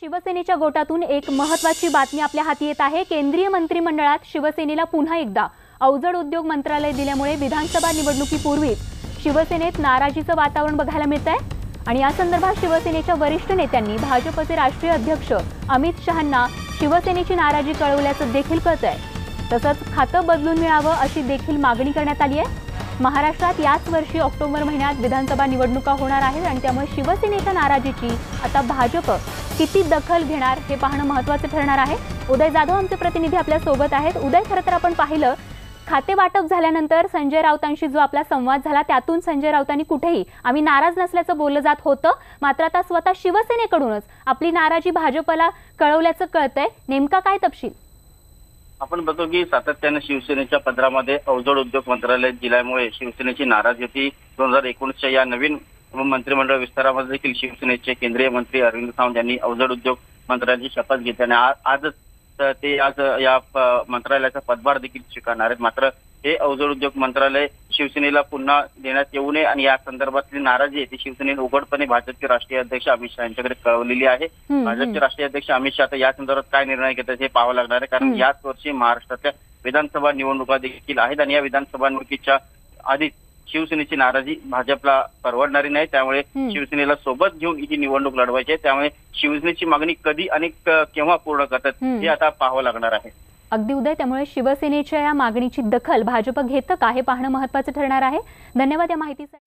शिवसेनेच्या गोटातून एक महत्त्वाची बातमी आपल्या हाती येत आहे। केंद्रीय मंत्रिमंडळात शिवसेनेला पुन्हा एकदा अवजड उद्योग मंत्रालय दिल्यामुळे विधानसभा निवडणुकीपूर्वीच शिवसेनेत नाराजीचं वातावरण बघायला मिळतंय आणि या संदर्भात शिवसेनेच्या वरिष्ठ नेत्यांनी भाजपचे राष्ट्रीय अध्यक्ष अमित शहांना शिवसेनेची नाराजी कळवल्याचं देखील कळतंय। तसंच खातं बदलून मिळावं अशी देखील मागणी करण्यात आली आहे। महाराष्ट्रात याच वर्षी ऑक्टोबर महिन्यात विधानसभा निवडणुका होणार आहेत आणि त्यामुळे शिवसेनेच्या नाराजीची आता भाजप किती दखल घेणार हे पाहणं महत्त्वाचं ठरणार आहे। उदय जाधव आमचे प्रतिनिधी आपल्या सोबत आहेत। उदय, खरं तर आपण पाहिलं खाते वाटप झाल्यानंतर संजय राऊतांशी जो आपला संवाद झाला त्यातून संजय राऊतांनी कुठेही आम्ही नाराज नसल्याचं बोललं जात होतं, मात्र आता स्वतः शिवसेनेकडूनच आपली नाराजी भाजपला कळवल्याचं कळतंय। नेमका काय तपशील? आपण बघतो की सातत्याने शिवसेनेच्या पदरामध्ये अवजड उद्योग मंत्रालय दिल्यामुळे शिवसेनेची नाराजी होती। 2019च्या या नवीन मंत्रिमंडळ विस्तारामध्ये देखील शिवसेनेचे केंद्रीय मंत्री अरविंद सावंत यांनी अवजड उद्योग मंत्र्यांची शपथ घेतली आणि आजच ते या मंत्रालयाचा पदभार देखील स्वीकारणार आहेत। मात्र हे अवजड उद्योग मंत्रालय शिवसेनेला पुन्हा देण्यात येऊ नये आणि या संदर्भातली नाराजी आहे ती शिवसेनेने उघडपणे भाजपचे राष्ट्रीय अध्यक्ष अमित शहा यांच्याकडे कळवलेली आहे। भाजपचे राष्ट्रीय अध्यक्ष अमित शहा या संदर्भात काय निर्णय घेतात हे पाहावं लागणार आहे, कारण याच वर्षी महाराष्ट्रातल्या विधानसभा निवडणुका देखील आहेत आणि या विधानसभा निवडणुकीच्या आधी शिवसेनेची नाराजी भाजपला परवडणारी नाही। त्यामुळे शिवसेनेला सोबत घेऊन ही निवडणूक लढवायची आहे। त्यामुळे शिवसेनेची मागणी कधी आणि केव्हा पूर्ण करतात हे आता पाहावं लागणार आहे। अगदी उदय, त्यामुळे शिवसेनेच्या या मागणीची दखल भाजप घेतं का हे पाहणं महत्त्वाचं ठरणार आहे। धन्यवाद या माहितीसाठी।